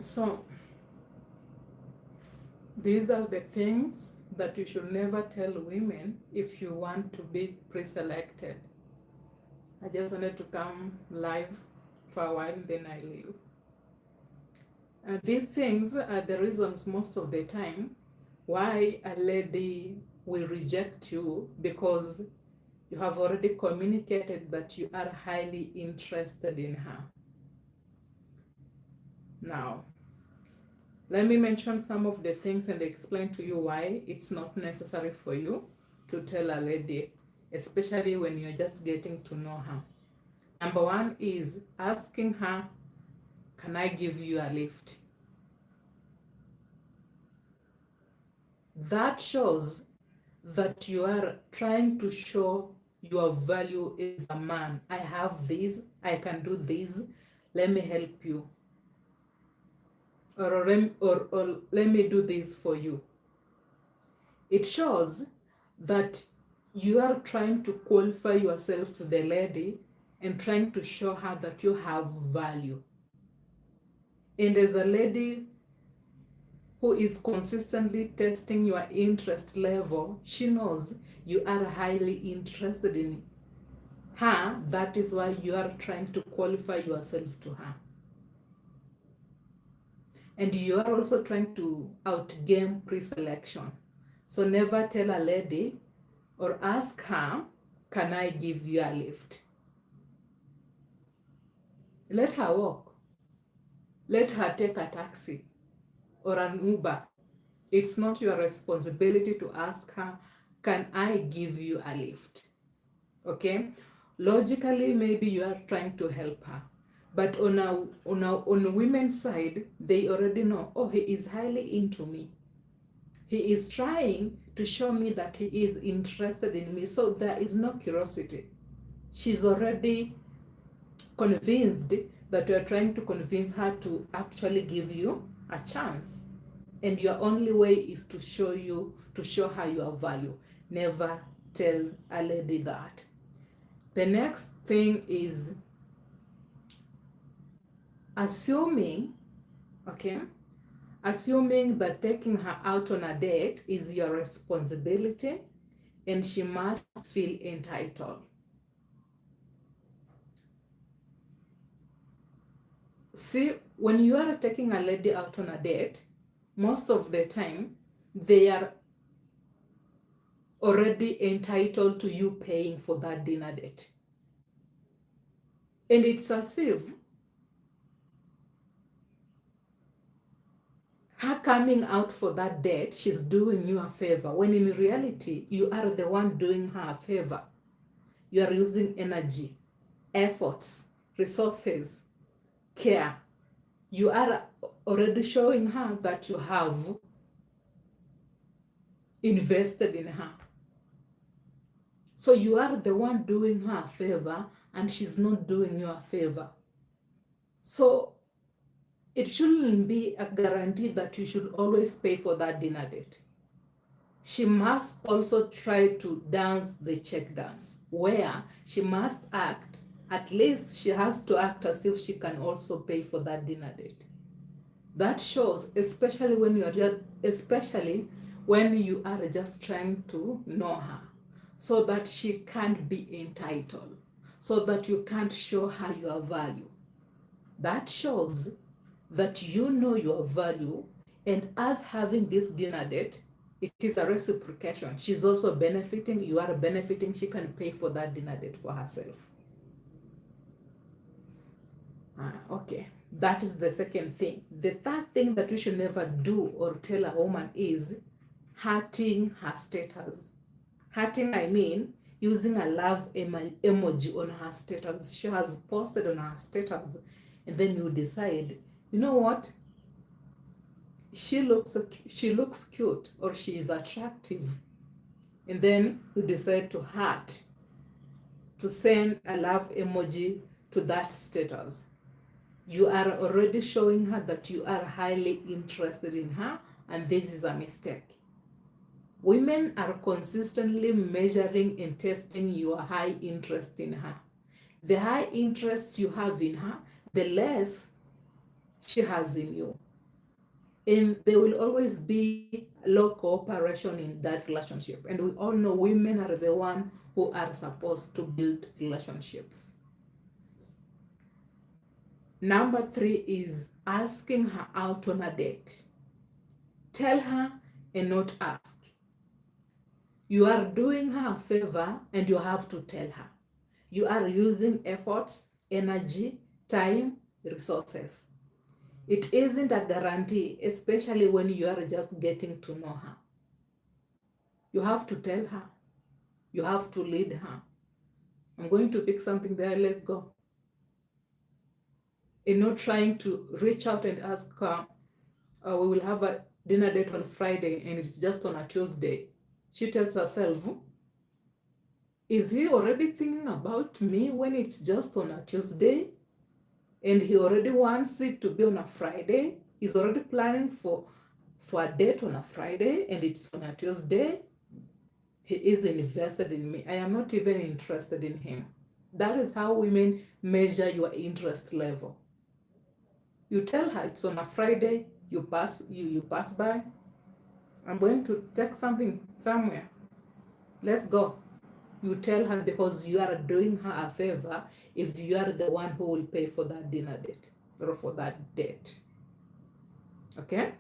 So these are the things that you should never tell women if you want to be pre-selected. I just wanted to come live for a while, then I leave. And these things are the reasons most of the time why a lady will reject you, because you have already communicated that you are highly interested in her. Now, let me mention some of the things and explain to you why it's not necessary for you to tell a lady, especially when you're just getting to know her. Number one is asking her, can I give you a lift? That shows that you are trying to show your value as a man. I have this, I can do this, let me help you. Or let me do this for you. It shows that you are trying to qualify yourself to the lady and trying to show her that you have value. And as a lady who is consistently testing your interest level, she knows you are highly interested in her. That is why you are trying to qualify yourself to her. And you are also trying to outgame pre-selection. So never tell a lady or ask her, can I give you a lift? Let her walk. Let her take a taxi or an Uber. It's not your responsibility to ask her, can I give you a lift? Okay? Logically, maybe you are trying to help her. But on a women's side, they already know, oh, he is highly into me. He is trying to show me that he is interested in me. So there is no curiosity. She's already convinced that you are trying to convince her to actually give you a chance. And your only way is to show her your value. Never tell a lady that. The next thing is assuming that taking her out on a date is your responsibility and she must feel entitled. See, when you are taking a lady out on a date, most of the time they are already entitled to you paying for that dinner date. And it's as if her coming out for that date, she's doing you a favor, when in reality, you are the one doing her a favor. You are using energy, efforts, resources, care. You are already showing her that you have invested in her. So you are the one doing her a favor and she's not doing you a favor. So it shouldn't be a guarantee that you should always pay for that dinner date. She must also try to dance the check dance, where she must act, at least she has to act as if she can also pay for that dinner date. That shows, especially when you are just trying to know her, so that she can't be entitled, so that you can't show her your value. That shows that you know your value, and as having this dinner date, it is a reciprocation. She's also benefiting, you are benefiting, she can pay for that dinner date for herself. Okay, that is the second thing. The third thing that we should never do or tell a woman is hurting her status. Hurting, I mean, using a love emoji on her status. She has posted on her status, and then you decide, you know what? She looks cute, or she is attractive. And then you decide to heart, to send a love emoji to that status. You are already showing her that you are highly interested in her, and this is a mistake. Women are consistently measuring and testing your high interest in her. The high interest you have in her, the less she has in you. And there will always be low cooperation in that relationship. And we all know women are the one who are supposed to build relationships. Number 3 is asking her out on a date. Tell her and not ask. You are doing her a favor and you have to tell her. You are using efforts, energy, time, resources. It isn't a guarantee, especially when you are just getting to know her. You have to tell her. You have to lead her. I'm going to pick something there. Let's go. And not trying to reach out and ask her, we will have a dinner date on Friday and it's just on a Tuesday. She tells herself, is he already thinking about me when it's just on a Tuesday? And he already wants it to be on a Friday. He's already planning for a date on a Friday and it's on a Tuesday. He is invested in me. I am not even interested in him. That is how women measure your interest level. You tell her it's on a Friday, you pass by. I'm going to take something somewhere. Let's go. You tell her because you are doing her a favor if you are the one who will pay for that dinner date or for that date. Okay?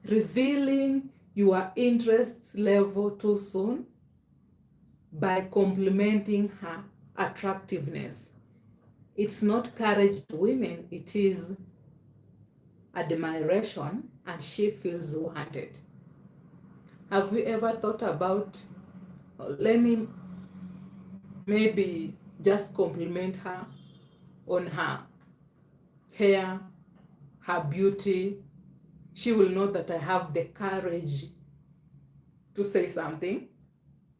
Revealing your interest level too soon by complimenting her attractiveness. It's not courage to women, it is admiration, and she feels wanted. Have you ever thought about, let me maybe just compliment her on her hair, her beauty? She will know that I have the courage to say something.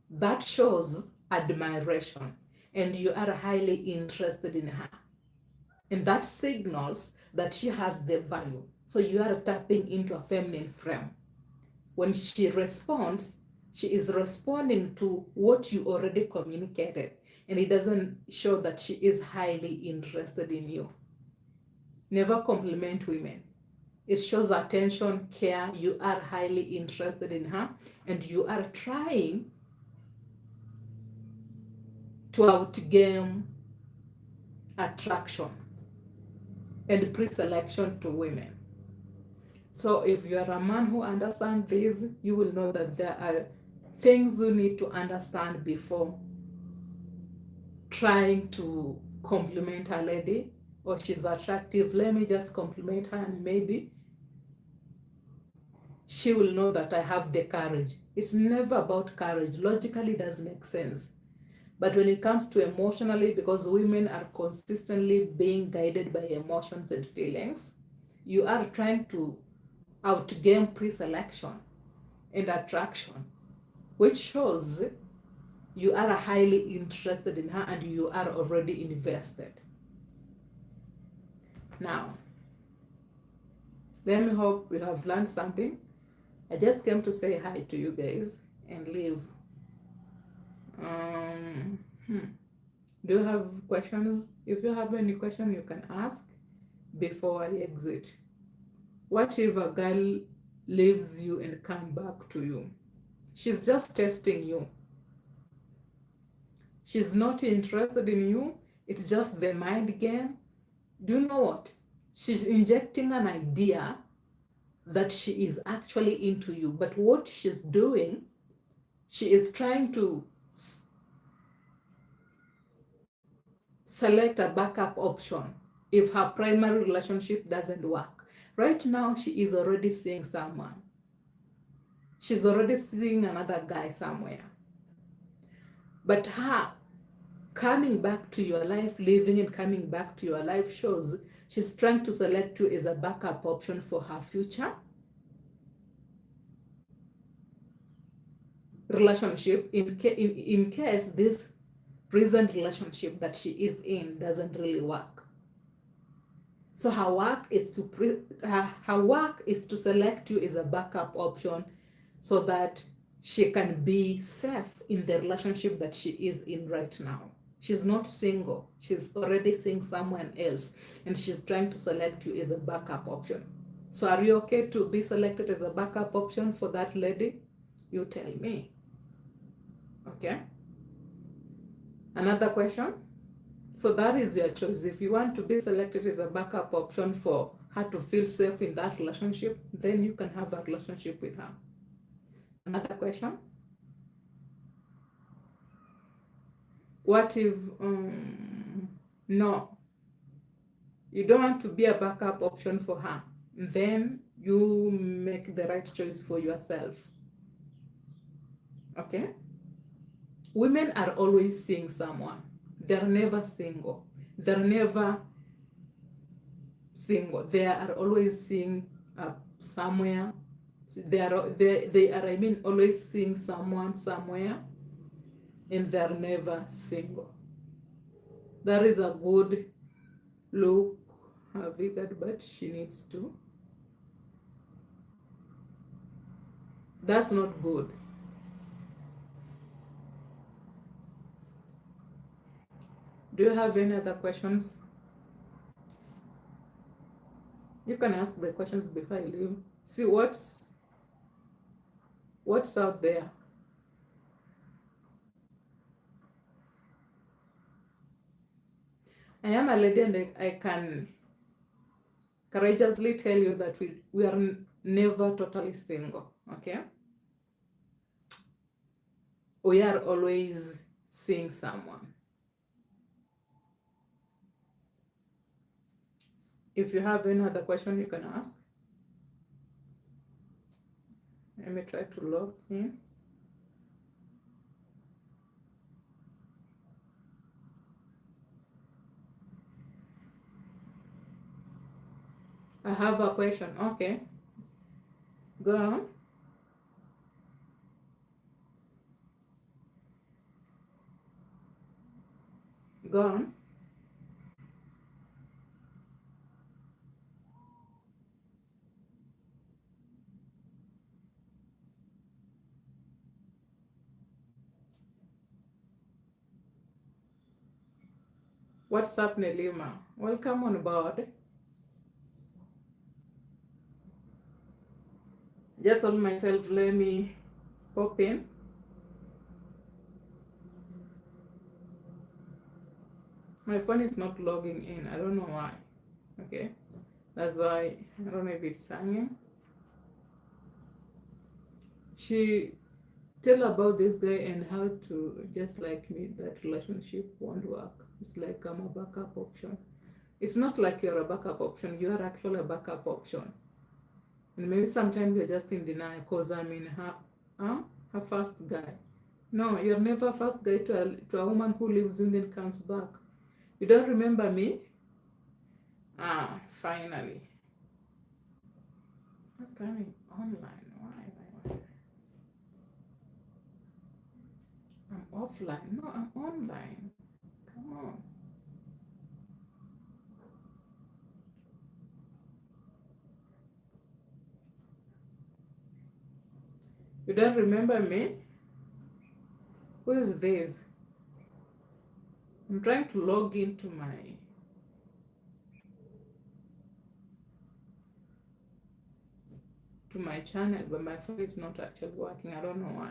That shows admiration, and you are highly interested in her. And that signals that she has the value. So you are tapping into a feminine frame. When she responds, she is responding to what you already communicated. And it doesn't show that she is highly interested in you. Never compliment women. It shows attention, care. You are highly interested in her, and you are trying to outgame attraction and pre-selection to women. So if you are a man who understands this, you will know that there are things you need to understand before trying to compliment a lady. Or she's attractive, let me just compliment her, and maybe she will know that I have the courage. It's never about courage. Logically, it does make sense. But when it comes to emotionally, because women are consistently being guided by emotions and feelings, you are trying to outgame pre-selection and attraction, which shows you are highly interested in her and you are already invested. Now, let me hope you have learned something. I just came to say hi to you guys and leave. Do you have questions? If you have any question, you can ask before I exit. What if a girl leaves you and come back to you? She's just testing you. She's not interested in you. It's just the mind game. Do you know what? She's injecting an idea that she is actually into you. But what she's doing, she is trying to select a backup option if her primary relationship doesn't work. Right now, she is already seeing someone. She's already seeing another guy somewhere. But her coming back to your life, living and coming back to your life shows she's trying to select you as a backup option for her future relationship in case this present relationship that she is in doesn't really work. So her work is to select you as a backup option so that she can be safe in the relationship that she is in right now. She's not single. She's already seeing someone else, and she's trying to select you as a backup option. So are you okay to be selected as a backup option for that lady? You tell me. Okay. Another question. So that is your choice. If you want to be selected as a backup option for her to feel safe in that relationship, then you can have a relationship with her. Another question. What if, no, you don't want to be a backup option for her? Then you make the right choice for yourself. Okay? Women are always seeing someone. They're never single. They're never single. They are always seeing somewhere. They are, I mean, always seeing someone somewhere, and they're never single. That is a good look, Vigat, but she needs to. That's not good. Do you have any other questions? You can ask the questions before I leave. See what's out there. I am a lady, and I can courageously tell you that we are never totally single, okay? We are always seeing someone. If you have any other question, you can ask. Let me try to log in. I have a question. Okay. Go on. Go on. What's up, Nelima? Welcome on board. Just hold myself, let me pop in. My phone is not logging in. I don't know why. Okay. That's why I don't know if it's hanging. She tell about this guy and how to, just like me, that relationship won't work. It's like I'm a backup option. It's not like you're a backup option. You are actually a backup option. And maybe sometimes you're just in denial because I'm in her first guy. No, you're never first guy to a woman who leaves and then comes back. You don't remember me? Finally. Not coming online. Why? I'm offline. No, I'm online. Come on. You don't remember me? Who is this? I'm trying to log into my channel, but my phone is not actually working. I don't know why.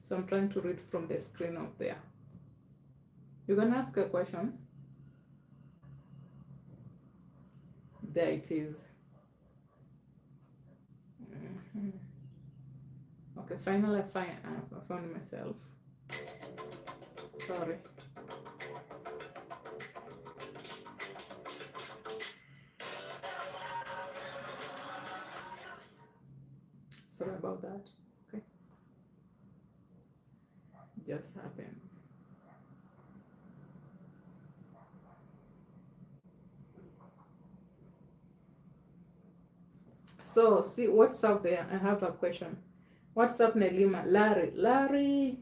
So I'm trying to read from the screen up there. You can ask a question. There it is. Okay, finally I found myself. Sorry. Sorry about that. Okay. Just happened. So see what's up there. I have a question. What's up, Nelima? Larry,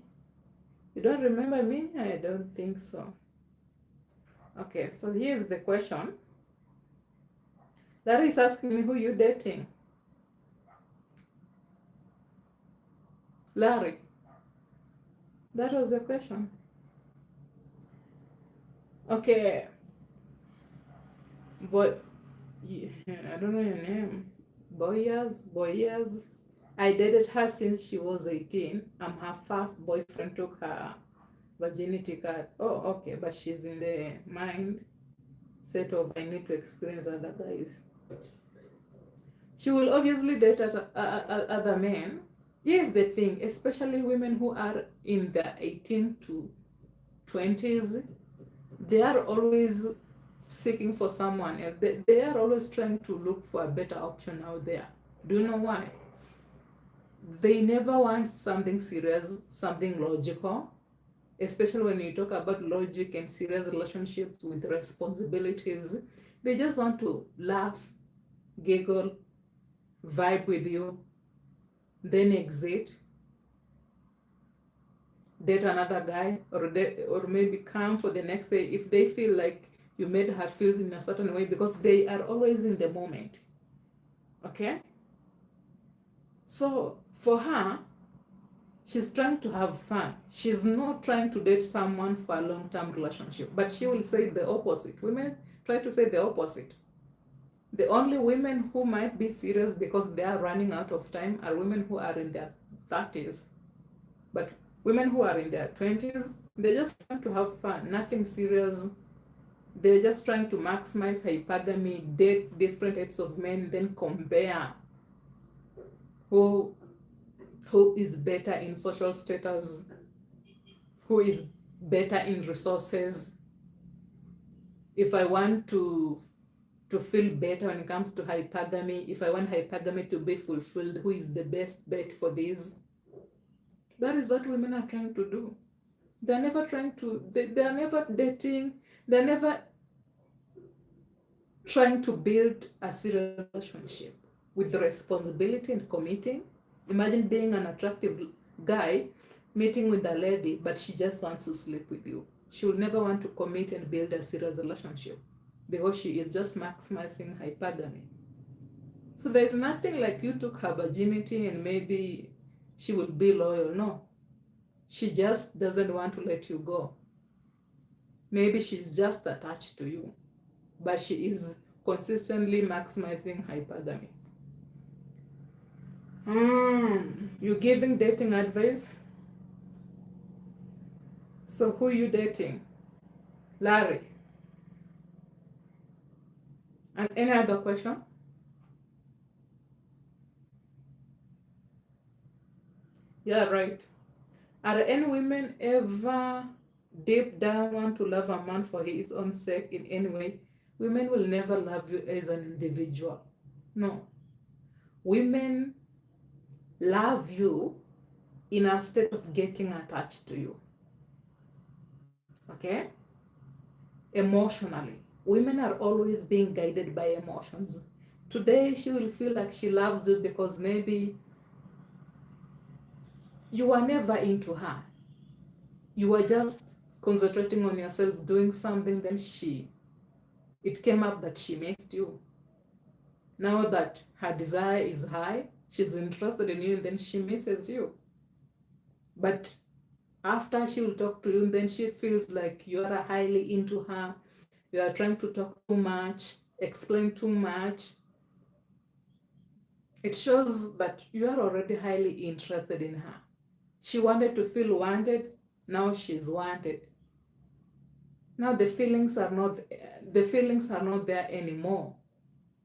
you don't remember me? I don't think so. Okay, so here's the question. Larry is asking me who you dating. Larry, that was the question. Okay, but I don't know your name. Boyas. I dated her since she was 18. I'm her first boyfriend, took her virginity card. Oh, okay, but she's in the mind set of I need to experience other guys. She will obviously date other men. Here's the thing, especially women who are in their 18 to 20s, they are always seeking for someone else. They are always trying to look for a better option out there. Do you know why? They never want something serious, something logical, especially when you talk about logic and serious relationships with responsibilities. They just want to laugh, giggle, vibe with you, then exit, date another guy, or maybe come for the next day if they feel like you made her feel in a certain way, because they are always in the moment. Okay? So for her, she's trying to have fun. She's not trying to date someone for a long-term relationship, but she will say the opposite. Women try to say the opposite. The only women who might be serious because they are running out of time are women who are in their 30s. But women who are in their 20s, they're just trying to have fun, nothing serious. They're just trying to maximize hypergamy, date different types of men, then compare who is better in social status, who is better in resources. If I want to feel better when it comes to hypergamy, if I want hypergamy to be fulfilled, who is the best bet for this? That is what women are trying to do. They're never trying to, they are never dating, they're never trying to build a serious relationship with the responsibility and committing. Imagine being an attractive guy meeting with a lady, but she just wants to sleep with you. She will never want to commit and build a serious relationship because she is just maximizing hypergamy. So there's nothing like you took her virginity and maybe she will be loyal. No. She just doesn't want to let you go. Maybe she's just attached to you, but she is consistently maximizing hypergamy. You giving dating advice? So who you dating? Larry. And any other question? Yeah, right. Are any women ever deep down want to love a man for his own sake in any way? Women will never love you as an individual. No. Women love you in a state of getting attached to you. Okay? Emotionally. Women are always being guided by emotions. Today, she will feel like she loves you because maybe you were never into her. You were just concentrating on yourself doing something, then it came up that she missed you. Now that her desire is high, she's interested in you, and then she misses you. But after she will talk to you, then she feels like you are highly into her. You are trying to talk too much, explain too much. It shows that you are already highly interested in her. She wanted to feel wanted, now she's wanted. Now the feelings are not there anymore.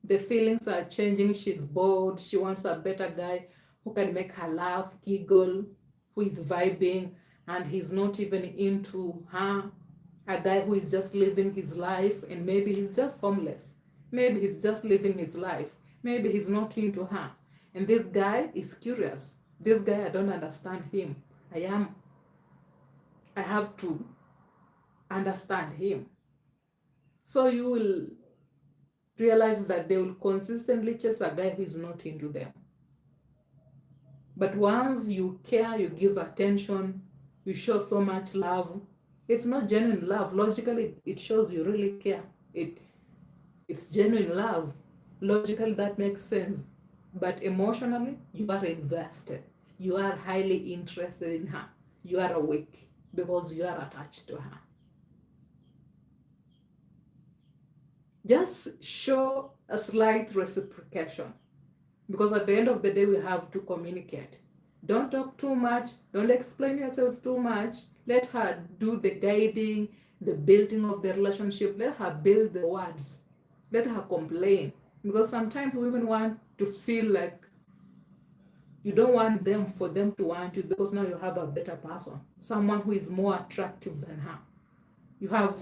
The feelings are changing. She's bored. She wants a better guy who can make her laugh, giggle, who is vibing, and he's not even into her. A guy who is just living his life, and maybe he's just homeless. Maybe he's just living his life. Maybe he's not into her. And this guy is curious. This guy, I don't understand him. I have to understand him. So you will realize that they will consistently chase a guy who is not into them. But once you care, you give attention, you show so much love, it's not genuine love. Logically, it shows you really care. It's genuine love. Logically, that makes sense. But emotionally, you are invested. You are highly interested in her. You are awake because you are attached to her. Just show a slight reciprocation. Because at the end of the day, we have to communicate. Don't talk too much. Don't explain yourself too much. Let her do the guiding, the building of the relationship. Let her build the words. Let her complain. Because sometimes women want to feel like you don't want them for them to want you, because now you have a better person, someone who is more attractive than her. You have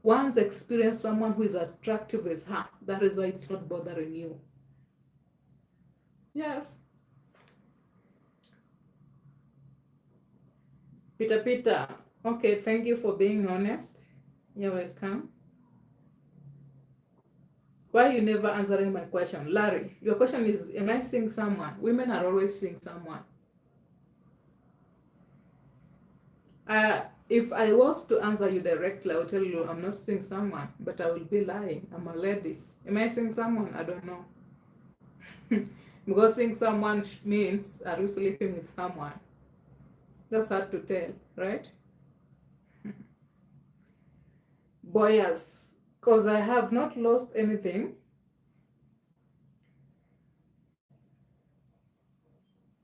once experienced someone who is attractive as her. That is why it's not bothering you. Yes. Peter, okay, thank you for being honest. You're welcome. Why are you never answering my question? Larry, your question is, am I seeing someone? Women are always seeing someone. If I was to answer you directly, I would tell you I'm not seeing someone, but I will be lying. I'm a lady. Am I seeing someone? I don't know. Because seeing someone means, are you sleeping with someone? That's hard to tell, right? Boyas, because I have not lost anything.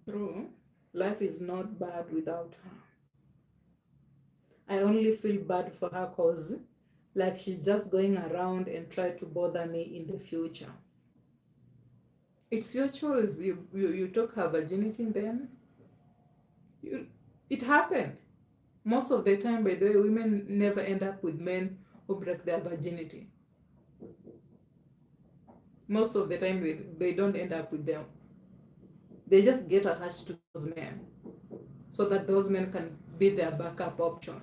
True. Life is not bad without her. I only feel bad for her because like she's just going around and try to bother me in the future. It's your choice. You took her virginity, then it happened. Most of the time, by the way, women never end up with men who break their virginity. Most of the time, they don't end up with them. They just get attached to those men so that those men can be their backup option.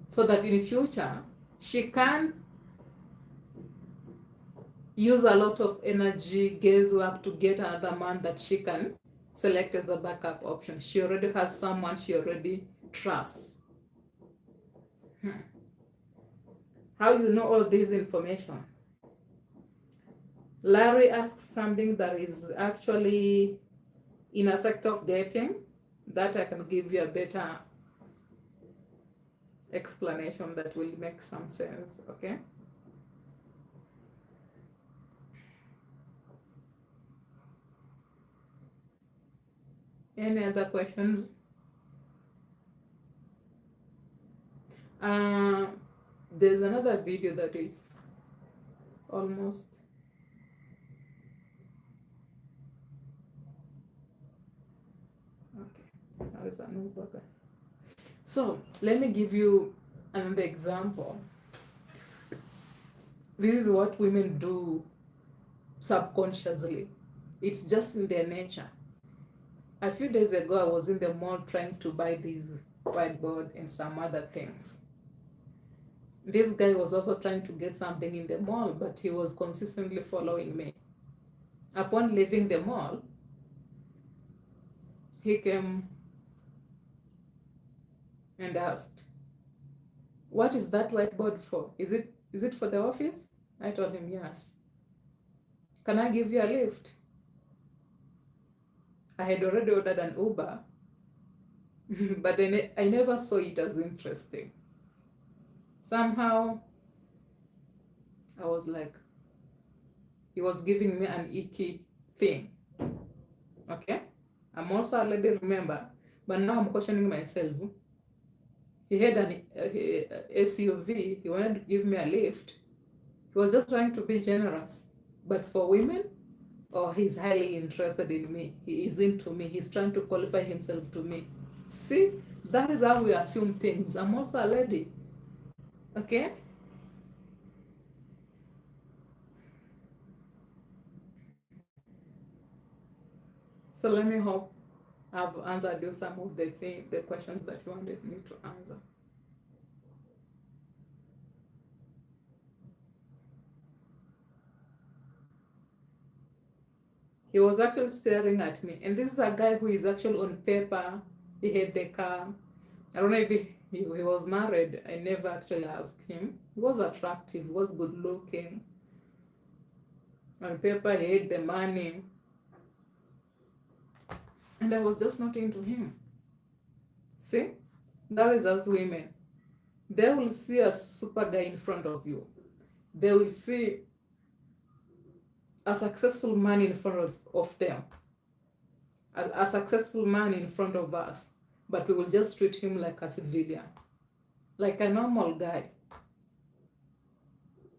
So that in the future, she can use a lot of energy, guesswork to get another man that she can select as a backup option. She already has someone she already trusts. How you know all this information? Larry asks something that is actually in a sector of dating that I can give you a better explanation that will make some sense, okay? Any other questions? There's another video that is almost okay. How is that no burger? So let me give you another example. This is what women do subconsciously. It's just in their nature. A few days ago, I was in the mall trying to buy this whiteboard and some other things. This guy was also trying to get something in the mall, but he was consistently following me. Upon leaving the mall, he came and asked, "What is that whiteboard for? Is it for the office?" I told him, "Yes." "Can I give you a lift?" I had already ordered an Uber, but I never saw it as interesting. Somehow, I was like, he was giving me an icky thing. Okay? I'm also a lady, remember, but now I'm questioning myself. He had an SUV, he wanted to give me a lift. He was just trying to be generous. But for women, oh, he's highly interested in me. He is into me. He's trying to qualify himself to me. See, that is how we assume things. I'm also a lady. Okay? So let me hope I've answered you some of the questions that you wanted me to answer. He was actually staring at me. And this is a guy who is actually on paper. He had the car. I don't know if he was married. I never actually asked him. He was attractive. He was good looking. On paper, he had the money. And I was just not into him. See? That is us women. They will see a super guy in front of you. They will see a successful man in front of them, a successful man in front of us, but we will just treat him like a civilian, like a normal guy.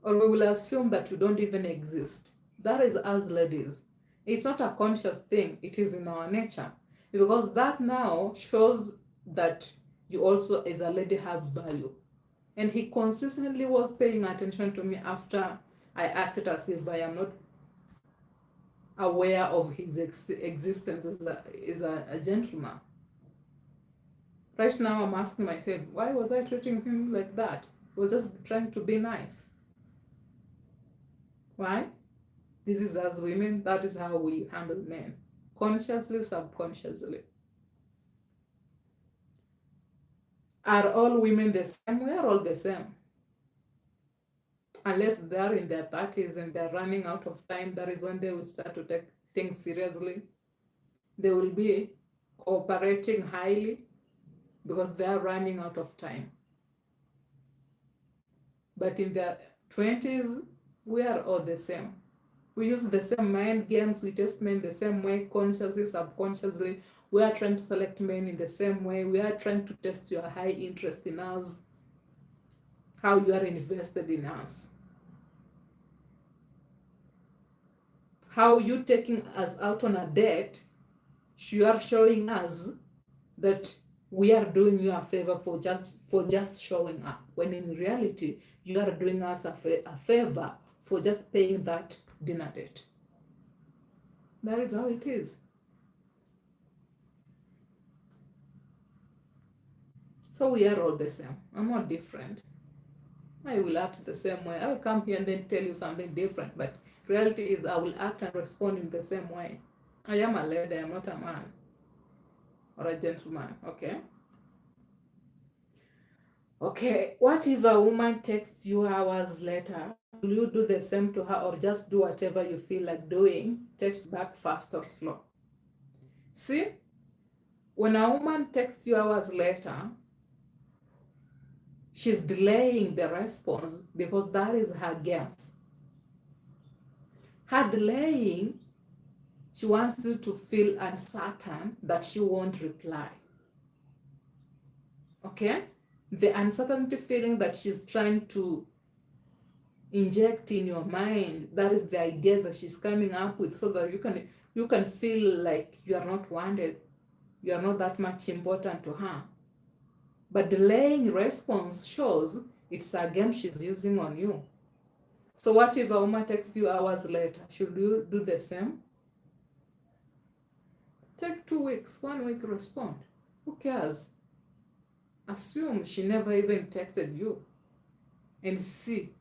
Or we will assume that you don't even exist. That is us ladies. It's not a conscious thing, it is in our nature. Because that now shows that you also, as a lady, have value. And he consistently was paying attention to me after I acted as if I am not aware of his existence as a gentleman. Right now, I'm asking myself, why was I treating him like that? I was just trying to be nice. Why? This is as women, that is how we handle men. Consciously, subconsciously. Are all women the same? We are all the same. Unless they're in their 30s and they're running out of time, that is when they will start to take things seriously. They will be cooperating highly because they are running out of time. But in their 20s, we are all the same. We use the same mind games, we test men the same way, consciously, subconsciously. We are trying to select men in the same way. We are trying to test your high interest in us, how you are invested in us. How you taking us out on a date, you are showing us that we are doing you a favor for just showing up, when in reality you are doing us a favor for just paying that dinner date. That is how it is. So we are all the same. I'm not different. I will act the same way. I will come here and then tell you something different, but reality is I will act and respond in the same way. I am a lady, I am not a man or a gentleman, okay? Okay, what if a woman texts you hours later? Will you do the same to her or just do whatever you feel like doing? Text back fast or slow. See, when a woman texts you hours later, she's delaying the response because that is her games. Her delaying, she wants you to feel uncertain that she won't reply. Okay? The uncertainty feeling that she's trying to inject in your mind, that is the idea that she's coming up with, so that you can feel like you are not wanted, you are not that much important to her. But delaying response shows it's a game she's using on you. So what if a woman texts you hours later? Should you do the same? Take 2 weeks, 1 week, respond. Who cares? Assume she never even texted you and see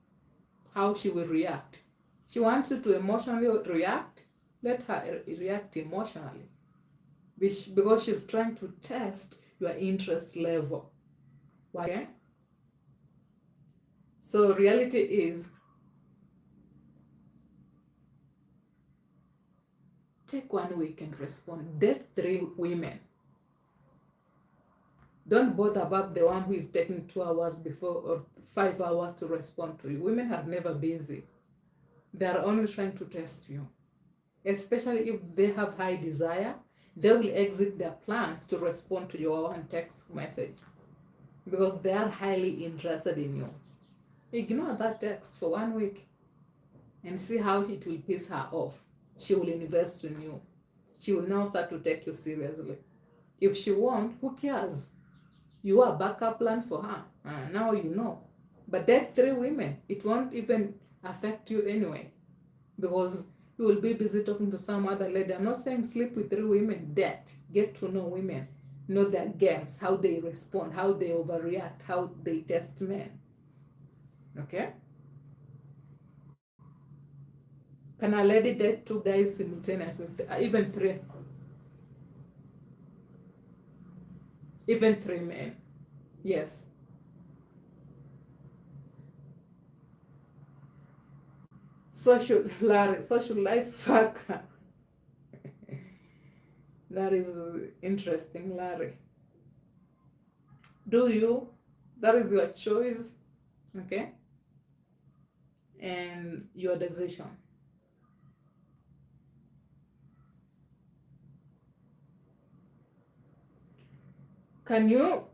how she will react. She wants you to emotionally react. Let her react emotionally because she's trying to test your interest level. Okay? So reality is, take 1 week and respond. Date 3 women. Don't bother about the one who is taking 2 hours before or 5 hours to respond to you. Women are never busy. They are only trying to test you. Especially if they have high desire, they will exit their plans to respond to your one text message because they are highly interested in you. Ignore that text for 1 week and see how it will piss her off. She will invest in you. She will now start to take you seriously. If she won't, who cares? You are a backup plan for her. Now you know. But that 3 women, it won't even affect you anyway because you will be busy talking to some other lady. I'm not saying sleep with 3 women. That get to know women, know their games, how they respond, how they overreact, how they test men. Okay? Can a lady date 2 guys simultaneously? Even 3? Even 3 men? Yes. Social life hacker. That is interesting, Larry. Do you? That is your choice, okay? And your decision. Can you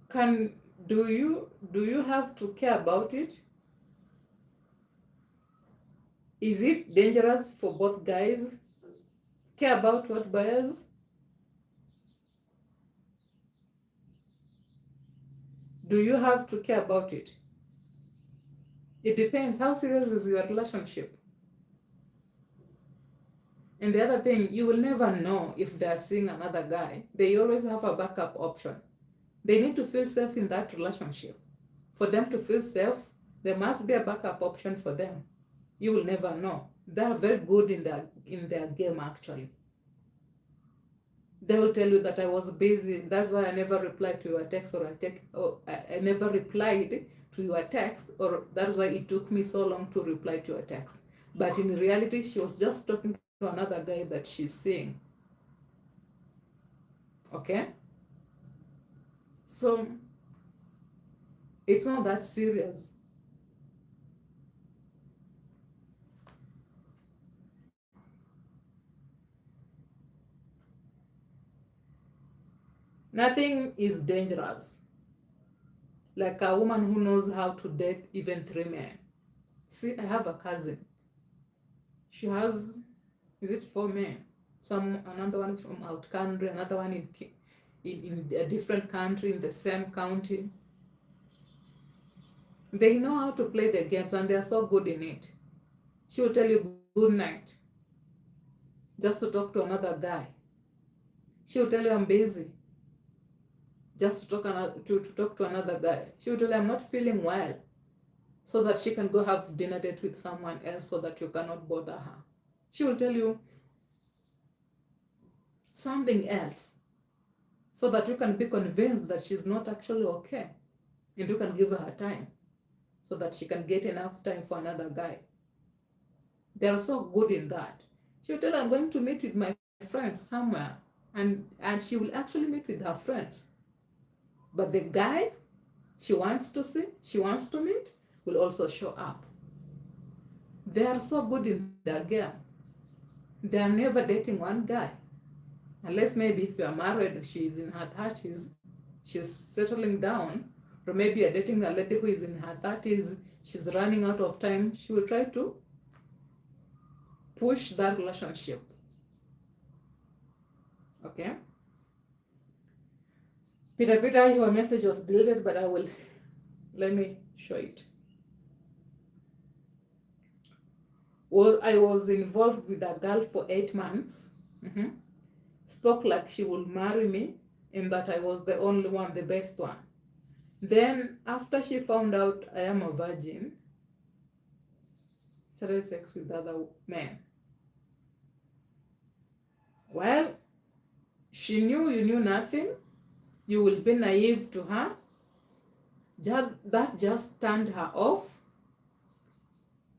can do you have to care about it? Is it dangerous for both guys? Care about what boys? Do you have to care about it? It depends. How serious is your relationship? And the other thing, you will never know if they're seeing another guy. They always have a backup option. They need to feel safe in that relationship. For them to feel safe, there must be a backup option for them. You will never know. They are very good in their game, actually. They will tell you that I was busy. That's why I never replied to your text, or I never replied to your text, or that's why it took me so long to reply to your text. But in reality, she was just talking to another guy that she's seeing. Okay? So it's not that serious. Nothing is dangerous like a woman who knows how to date even 3 men. See, I have a cousin. She has, is it 4 men? Another one from out country, another one in a different country, in the same county. They know how to play the games and they are so good in it. She will tell you good night just to talk to another guy. She will tell you I'm busy just to talk to another guy. She will tell you I'm not feeling well, so that she can go have dinner date with someone else so that you cannot bother her. She will tell you something else so that you can be convinced that she's not actually okay, and you can give her time so that she can get enough time for another guy. They are so good in that. She will tell her, I'm going to meet with my friends somewhere, and she will actually meet with her friends. But the guy she wants to meet, will also show up. They are so good in their game. They are never dating one guy. Unless maybe if you are married, she is in her 30s, she's settling down, or maybe you're dating a lady who is in her 30s, she's running out of time, she will try to push that relationship. Okay? Peter, your message was deleted, but let me show it. Well, I was involved with a girl for 8 months. Spoke like she would marry me and that I was the only one, the best one. Then, after she found out I am a virgin, started sex with other men. Well, she knew you knew nothing. You will be naive to her. That just turned her off.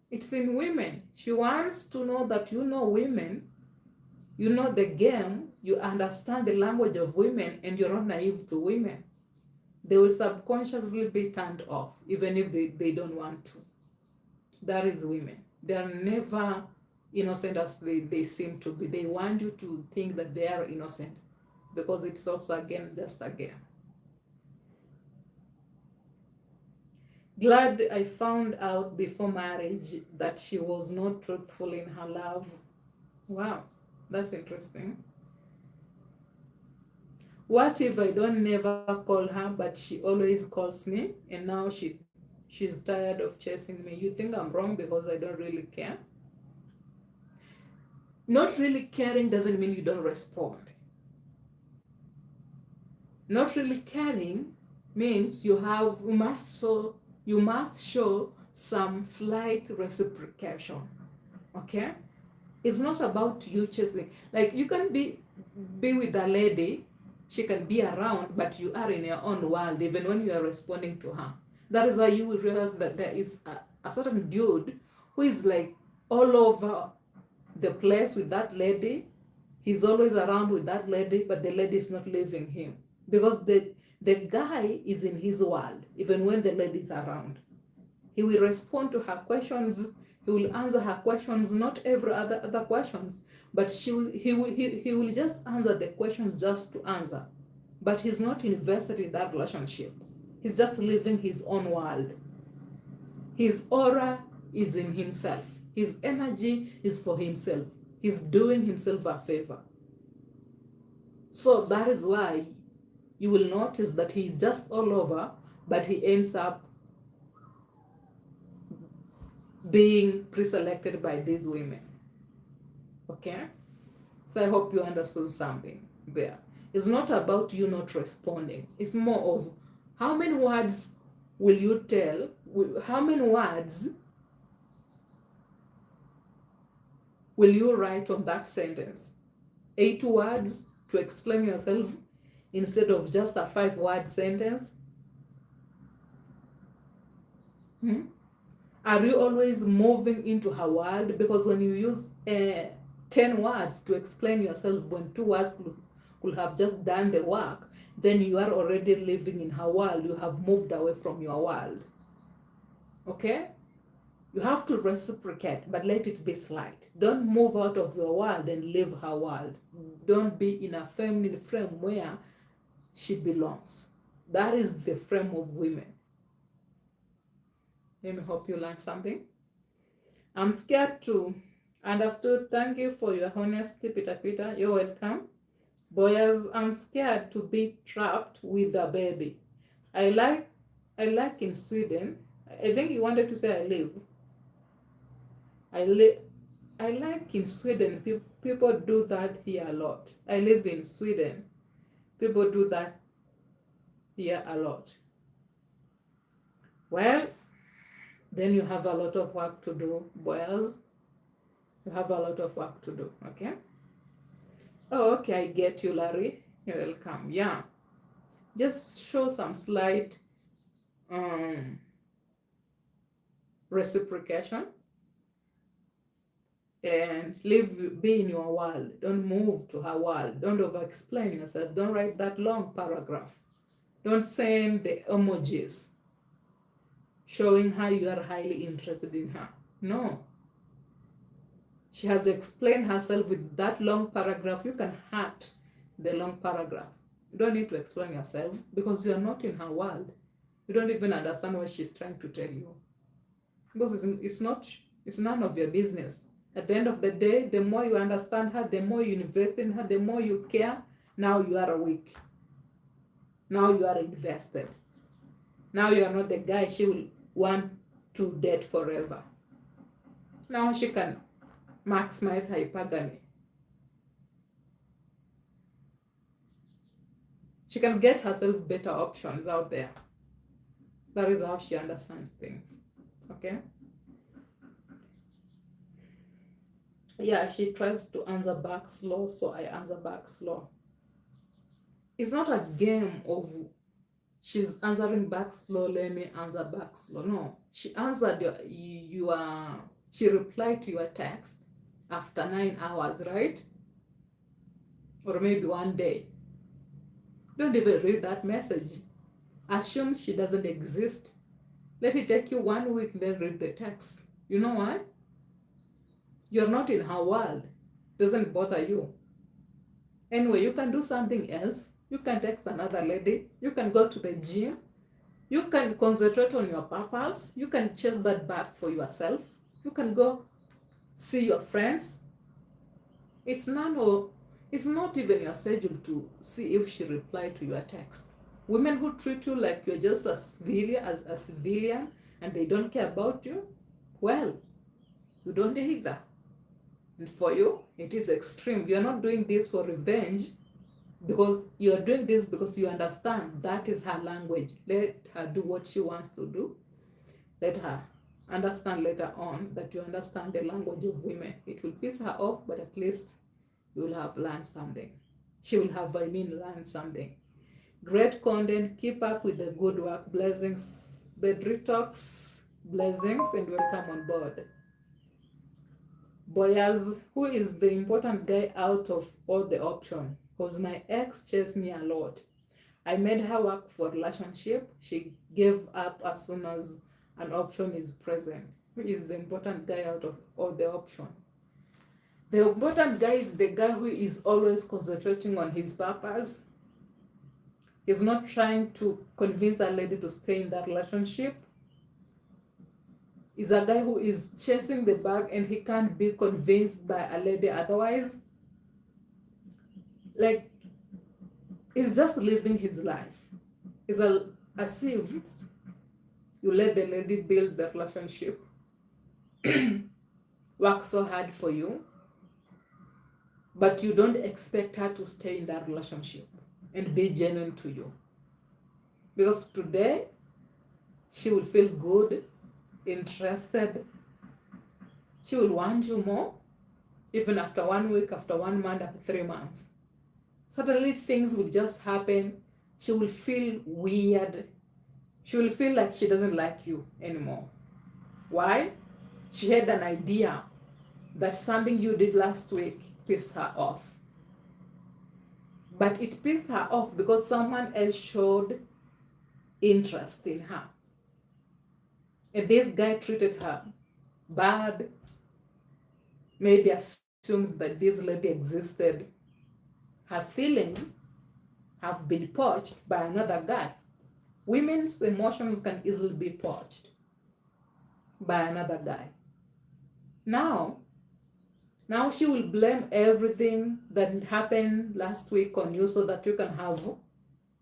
It's in women. She wants to know that you know women, you know the game, you understand the language of women, and you're not naive to women. They will subconsciously be turned off, even if they don't want to. That is women. They are never innocent as they seem to be. They want you to think that they are innocent, because it's also, again, just a game. Glad I found out before marriage that she was not truthful in her love. Wow, that's interesting. What if I don't never call her, but she always calls me, and now she's tired of chasing me? You think I'm wrong because I don't really care? Not really caring doesn't mean you don't respond. Not really caring means you must show some slight reciprocation. Okay? It's not about you chasing. Like, you can be with a lady, she can be around, but you are in your own world even when you are responding to her. That is why you will realize that there is a certain dude who is like all over the place with that lady. He's always around with that lady, but the lady is not leaving him, because the guy is in his world even when the lady is around. He will respond to her questions, he will answer her questions, not every other questions, but he will just answer the questions just to answer. But he's not invested in that relationship. He's just living his own world. His aura is in himself. His energy is for himself. He's doing himself a favor. So that is why you will notice that he's just all over, but he ends up being pre-selected by these women. Okay? So I hope you understood something there. It's not about you not responding. It's more of how many words will you tell? How many words will you write on that sentence? 8 words to explain yourself instead of just a 5-word sentence? Are you always moving into her world? Because when you use 10 words to explain yourself when 2 words could have just done the work, then you are already living in her world. You have moved away from your world. Okay? You have to reciprocate, but let it be slight. Don't move out of your world and leave her world. Don't be in a feminine frame where she belongs. That is the frame of women. Let me hope you learned something. I'm scared to. Understood. Thank you for your honesty, Peter. You're welcome. Boys, I'm scared to be trapped with a baby. I like in Sweden. I think you wanted to say I live. I like in Sweden. People do that here a lot. I live in Sweden. People do that here a lot. Well, then you have a lot of work to do, boys. You have a lot of work to do, okay? Oh, okay, I get you, Larry. You're welcome. Yeah. Just show some slight reciprocation and be in your world. Don't move to her world. Don't over-explain yourself. Don't write that long paragraph. Don't send the emojis showing how you are highly interested in her. No. She has explained herself with that long paragraph. You can heart the long paragraph. You don't need to explain yourself because you are not in her world. You don't even understand what she's trying to tell you. Because it's none of your business. At the end of the day, the more you understand her, the more you invest in her, the more you care, now you are weak. Now you are invested. Now you are not the guy she will want to date forever. Now she can maximize hypergamy. She can get herself better options out there. That is how she understands things. Okay? Yeah, she tries to answer back slow, so I answer back slow. It's not a game of she's answering back slow, let me answer back slow. No, she answered she replied to your text after 9 hours, right? Or maybe one day. Don't even read that message. Assume she doesn't exist. Let it take you 1 week, then read the text. You know why? You're not in her world. Doesn't bother you. Anyway, you can do something else. You can text another lady. You can go to the gym. You can concentrate on your purpose. You can chase that bag for yourself. You can go see your friends. It's not even your schedule to see if she replied to your text. Women who treat you like you're just a civilian and they don't care about you, well, you don't either. And for you, it is extreme. You're not doing this for revenge because you're doing this because you understand that is her language. Let her do what she wants to do. Let her understand later on that you understand the language of women. It will piss her off, but at least you will have learned something. She will have, learned something. Great content. Keep up with the good work. Blessings. Bedri Talks. Blessings and welcome on board. Boyaz, who is the important guy out of all the options? Because my ex chased me a lot. I made her work for relationship. She gave up as soon as an option is present. Who is the important guy out of all the options? The important guy is the guy who is always concentrating on his purpose. He's not trying to convince a lady to stay in that relationship. He's a guy who is chasing the bag and he can't be convinced by a lady otherwise. Like, he's just living his life. It's as if you let the lady build the relationship, work so hard for you, but you don't expect her to stay in that relationship and be genuine to you. Because today, she will feel good, interested. She will want you more, even after 1 week, after 1 month, after 3 months. Suddenly, things will just happen. She will feel weird. She will feel like she doesn't like you anymore. Why? She had an idea that something you did last week pissed her off. But it pissed her off because someone else showed interest in her. And this guy treated her bad, maybe assumed that this lady existed. Her feelings have been poached by another guy. Women's emotions can easily be poached by another guy. Now she will blame everything that happened last week on you so that you can have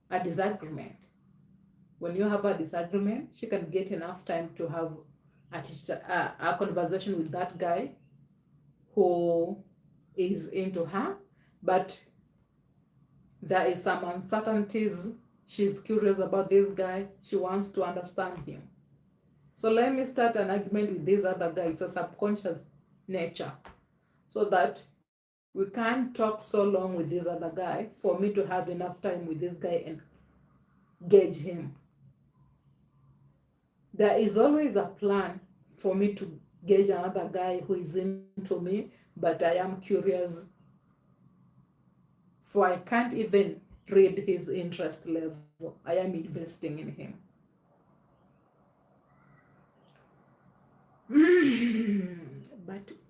a disagreement. When you have a disagreement, she can get enough time to have a conversation with that guy who is into her, but there is some uncertainties. She's curious about this guy. She wants to understand him. So let me start an argument with this other guy. It's a subconscious nature. So that we can't talk so long with this other guy for me to have enough time with this guy and gauge him. There is always a plan for me to gauge another guy who is into me, but I am curious, for I can't even read his interest level. I am investing in him.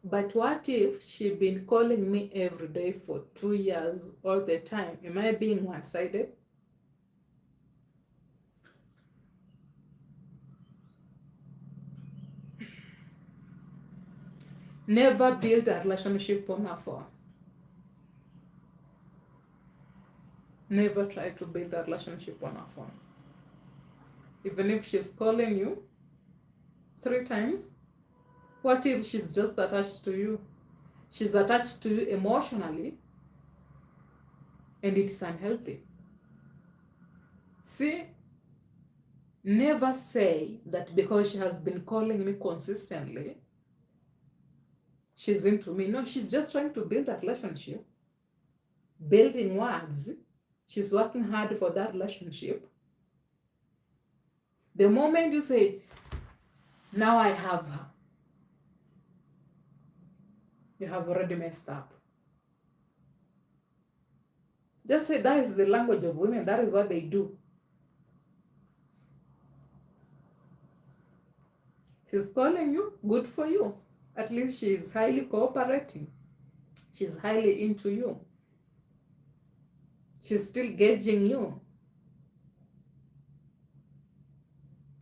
But what if she's been calling me every day for 2 years all the time? Am I being one-sided? Never build a relationship on her phone. Never try to build a relationship on her phone. Even if she's calling you 3 times, what if she's just attached to you? She's attached to you emotionally, and it's unhealthy. See, never say that because she has been calling me consistently, she's into me. No, she's just trying to build a relationship. Building words. She's working hard for that relationship. The moment you say, now I have her, you have already messed up. Just say that is the language of women. That is what they do. She's calling you, good for you. At least she is highly cooperating. She's highly into you. She's still gauging you.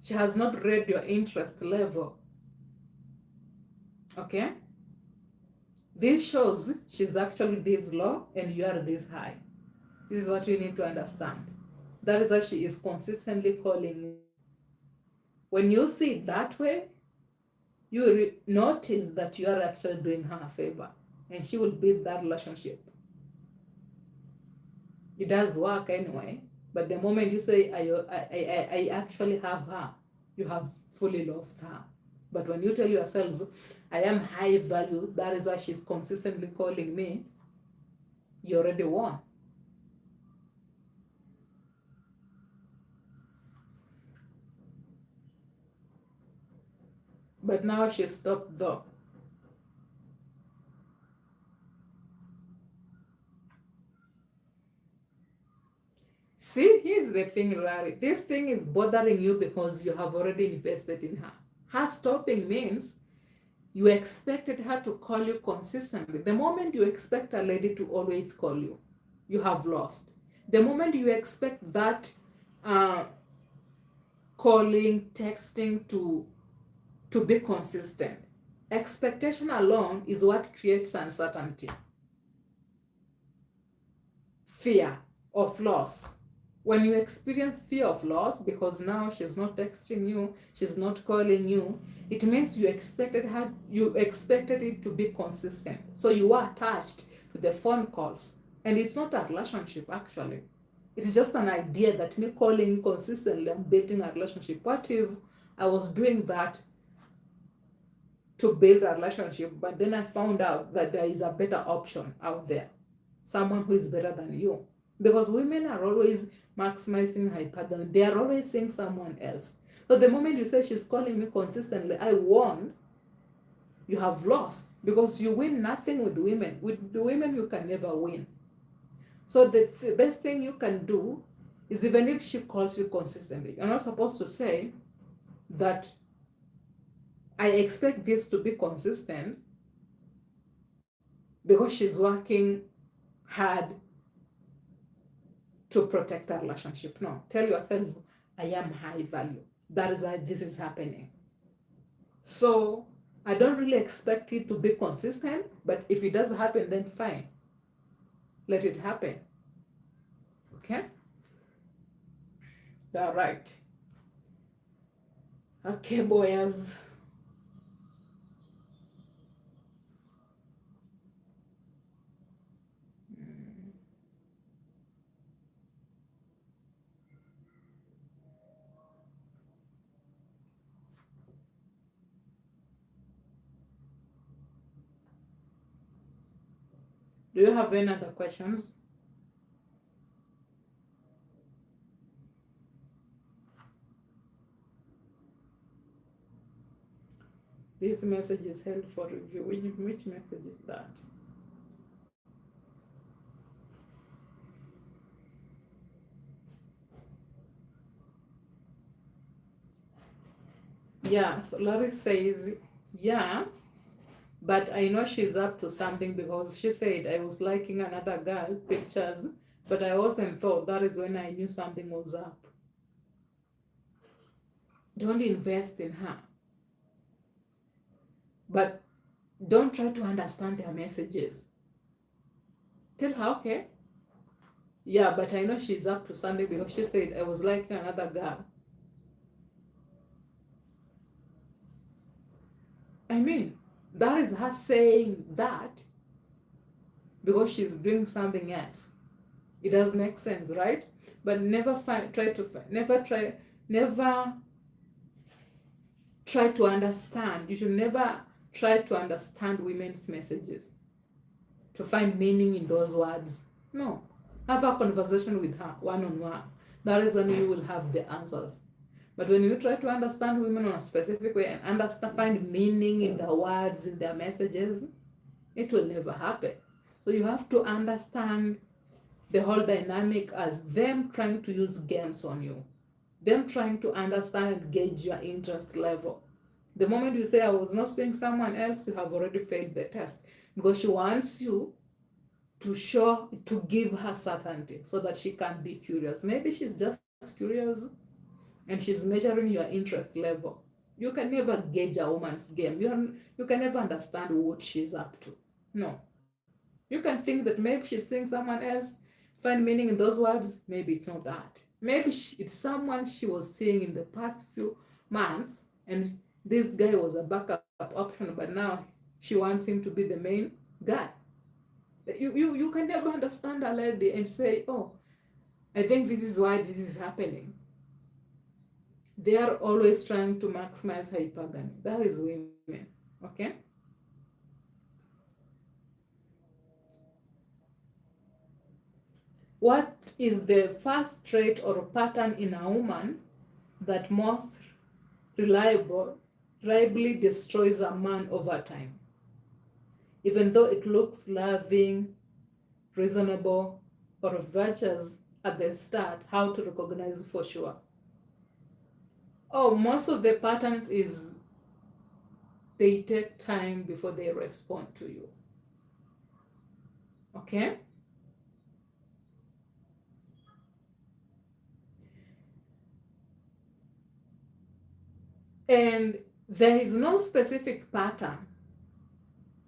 She has not read your interest level. Okay? This shows she's actually this low and you are this high. This is what you need to understand. That is why she is consistently calling you. When you see it that way, you notice that you are actually doing her a favor and she will build that relationship. It does work anyway, but the moment you say, I actually have her, you have fully lost her. But when you tell yourself, I am high value, that is why she's consistently calling me, you already won. But now she stopped though. See, here's the thing, Larry. This thing is bothering you because you have already invested in her. Her stopping means You expected her to call you consistently. The moment you expect a lady to always call you, you have lost. The moment you expect that uh, calling, texting to be consistent, expectation alone is what creates uncertainty, fear of loss. When you experience fear of loss because now she's not texting you, she's not calling you, it means you expected it to be consistent. So you are attached to the phone calls. And it's not a relationship actually. It's just an idea that me calling you consistently, I'm building a relationship. What if I was doing that to build a relationship, but then I found out that there is a better option out there, someone who is better than you? Because women are always maximizing hypergamy. They are always seeing someone else. So the moment you say she's calling me consistently, I won, you have lost, because you win nothing with women. With the women, you can never win. So the best thing you can do is, even if she calls you consistently, you're not supposed to say that I expect this to be consistent because she's working hard to protect our relationship. No, tell yourself, I am high value. That is why this is happening. So I don't really expect it to be consistent, but if it does happen, then fine. Let it happen. Okay? All right. Okay, boys. Do you have any other questions? This message is held for review. Which message is that? Yeah, so Larry says, yeah, but I know she's up to something because she said I was liking another girl pictures, but I wasn't thought. That is when I knew something was up. Don't invest in her. But don't try to understand their messages. Tell her, okay, yeah, but I know she's up to something because she said I was liking another girl. I mean, that is her saying that because she's doing something else. It does make sense, right? But never try to understand. You should never try to understand women's messages, to find meaning in those words. No. Have a conversation with her one on one. That is when you will have the answers. But when you try to understand women in a specific way and find meaning in their words, in their messages, it will never happen. So you have to understand the whole dynamic as them trying to use games on you, them trying to understand and gauge your interest level. The moment you say, I was not seeing someone else, you have already failed the test, because she wants you to give her certainty so that she can be curious. Maybe she's just curious and she's measuring your interest level. You can never gauge a woman's game. You can never understand what she's up to. No. You can think that maybe she's seeing someone else, find meaning in those words. Maybe it's not that. Maybe it's someone she was seeing in the past few months, and this guy was a backup option, but now she wants him to be the main guy. You can never understand a lady and say, oh, I think this is why this is happening. They are always trying to maximize hypergamy. That is women. Okay? What is the first trait or pattern in a woman that most reliably destroys a man over time? Even though it looks loving, reasonable, or virtuous at the start, how to recognize for sure? Oh, most of the patterns is they take time before they respond to you. Okay? And there is no specific pattern,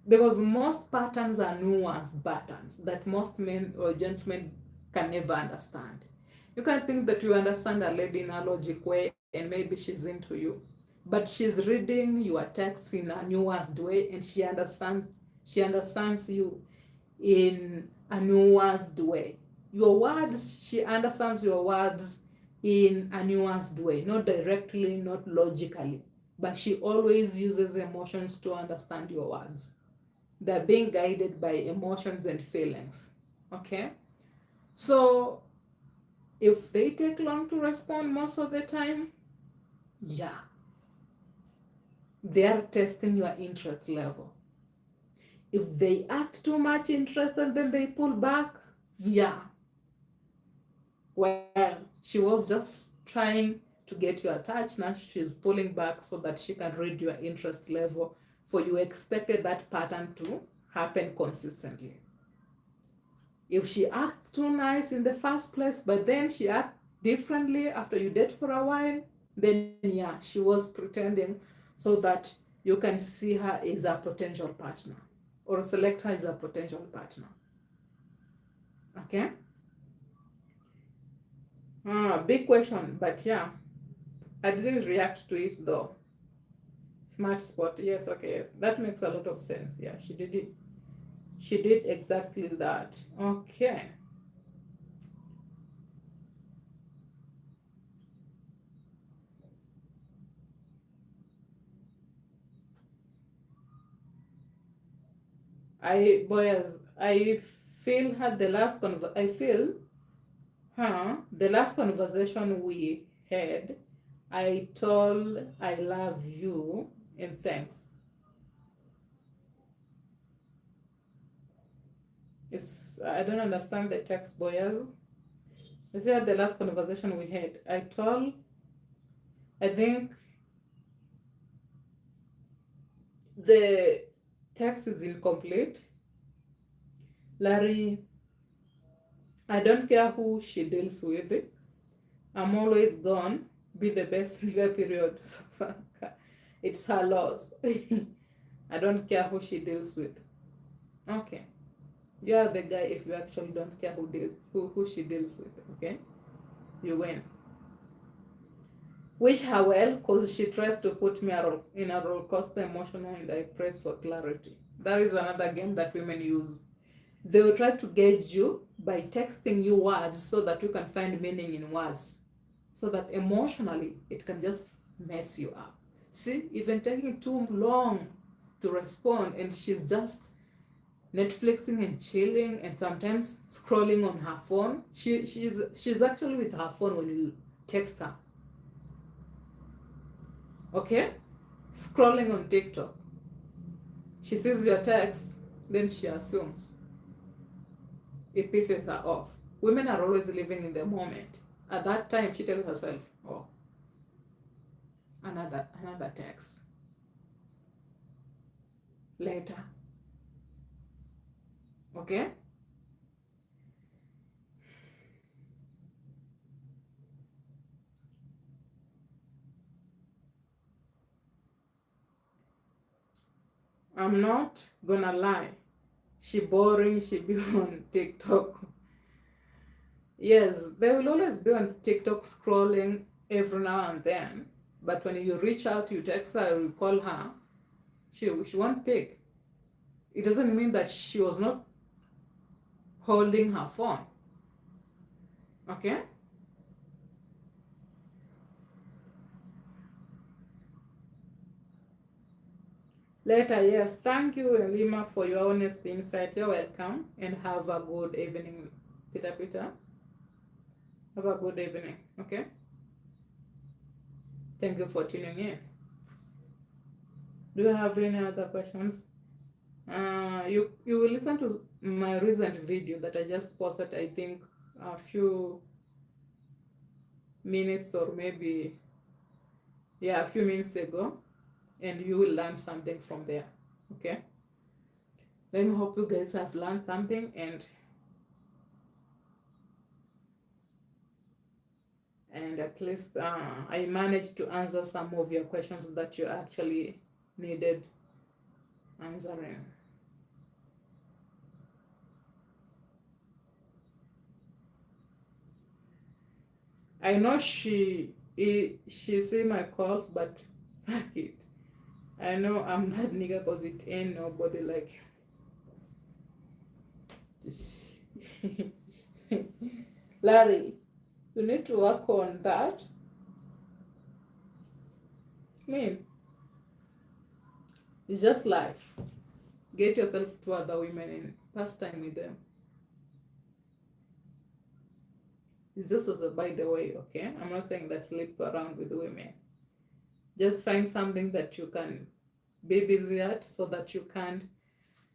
because most patterns are nuanced patterns that most men or gentlemen can never understand. You can think that you understand a lady in a logic way and maybe she's into you, but she's reading your text in a nuanced way, and she understands you in a nuanced way. Your words, she understands your words in a nuanced way, not directly, not logically, but she always uses emotions to understand your words. They're being guided by emotions and feelings. Okay? So if they take long to respond most of the time, yeah, they are testing your interest level. If they act too much interest and then they pull back, yeah, well, she was just trying to get you attached. Now she's pulling back so that she can read your interest level, for you expected that pattern to happen consistently. If she acts too nice in the first place, but then she acts differently after you date for a while, then yeah, she was pretending so that you can see her as a potential partner, or select her as a potential partner. Okay? Big question, but yeah, I didn't react to it though. Smart spot, yes, okay, yes. That makes a lot of sense. Yeah, she did it. She did exactly that. Okay. I feel had the last I feel the last conversation we had, I told I love you and thanks. I don't understand the text, boys. I said the last conversation we had, I think the text is incomplete. Larry, I don't care who she deals with. I'm always gone. Be the best nigga, period. So it's her loss. I don't care who she deals with. Okay. You're the guy if you actually don't care who she deals with, okay? You win. Wish her well, because she tries to put me in a roller coaster emotional, and I press for clarity. That is another game that women use. They will try to gauge you by texting you words so that you can find meaning in words. So that emotionally it can just mess you up. See, even taking too long to respond, and she's just Netflixing and chilling and sometimes scrolling on her phone. She's actually with her phone when you text her. Okay? Scrolling on TikTok. She sees your text, then she assumes. It pisses her off. Women are always living in the moment. At that time, she tells herself, oh, another text. Later. Okay? I'm not gonna lie. She boring, she be on TikTok. Yes, they will always be on TikTok scrolling every now and then. But when you reach out, you text her, you call her, she won't pick. It doesn't mean that she was not holding her phone. Okay? Later, yes. Thank you, Lima, for your honest insight. You're welcome. And have a good evening, Peter. Have a good evening. Okay? Thank you for tuning in. Do you have any other questions? You will listen to my recent video that I just posted, I think a few minutes, or maybe, yeah, a few minutes ago. and you will learn something from there. Okay, let me hope you guys have learned something, and at least I managed to answer some of your questions that you actually needed answering. I know she see my calls, but fuck it. I know I'm that nigga because it ain't nobody like Larry, you need to work on that. I mean, it's just life. Get yourself to other women and pass time with them. It's just as a by the way, okay? I'm not saying that sleep around with women. Just find something that you can be busy at so that you can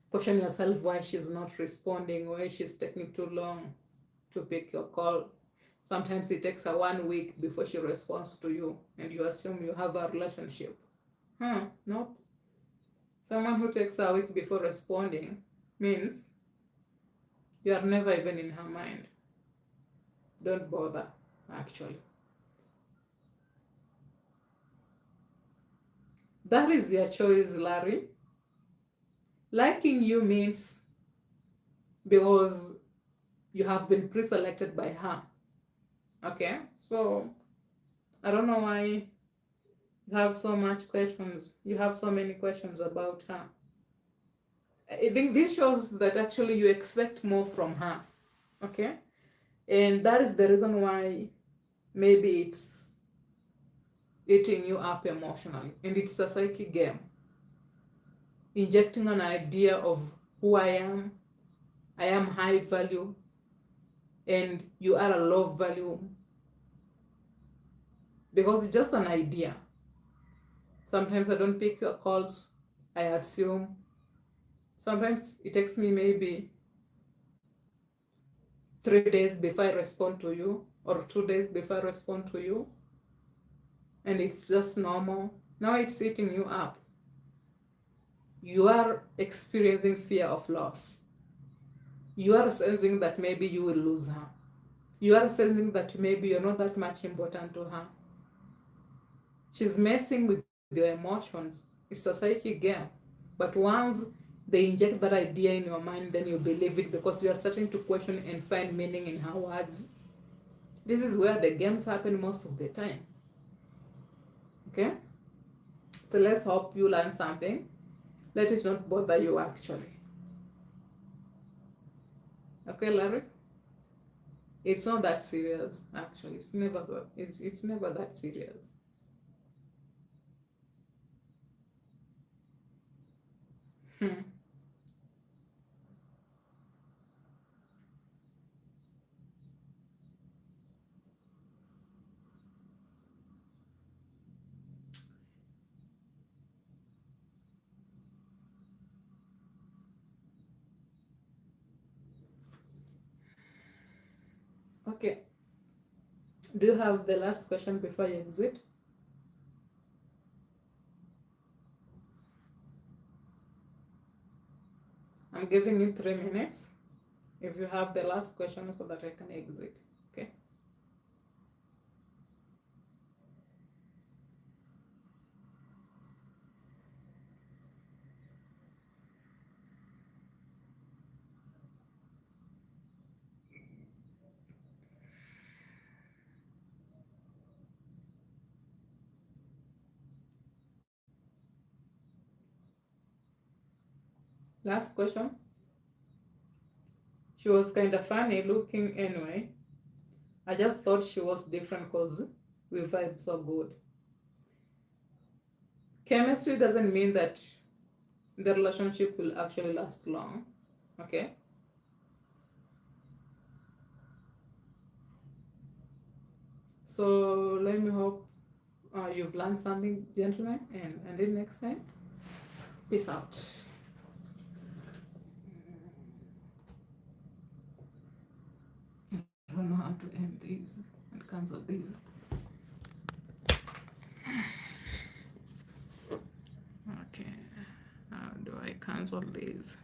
question yourself why she's not responding, why she's taking too long to pick your call. Sometimes it takes her 1 week before she responds to you, and you assume you have a relationship. Nope. Someone who takes a week before responding means you are never even in her mind. Don't bother, actually. That is your choice, Larry. Liking you means because you have been pre-selected by her. Okay, so I don't know why you have so much questions. You have so many questions about her. I think this shows that actually you expect more from her. Okay, and that is the reason why maybe it's eating you up emotionally, and it's a psychic game, injecting an idea of who I am high value, and you are a low value, because it's just an idea. Sometimes I don't pick your calls, I assume. Sometimes it takes me maybe 3 days before I respond to you, or 2 days before I respond to you, and it's just normal. Now it's eating you up. You are experiencing fear of loss. You are sensing that maybe you will lose her. You are sensing that maybe you're not that much important to her. She's messing with your emotions. It's a psychic game. But once they inject that idea in your mind, then you believe it because you are starting to question and find meaning in her words. This is where the games happen most of the time. Okay? So let's hope you learn something. Let it not bother you actually. Okay, Larry? It's not that serious actually. It's never that serious. Okay. Do you have the last question before you exit? I'm giving you 3 minutes if you have the last question so that I can exit. Okay. Last question. She was kind of funny looking anyway. I just thought she was different because we vibe so good. Chemistry doesn't mean that the relationship will actually last long. Okay. So let me hope you've learned something, gentlemen, and until next time, peace out. I don't know how to end these and cancel these. cancel this.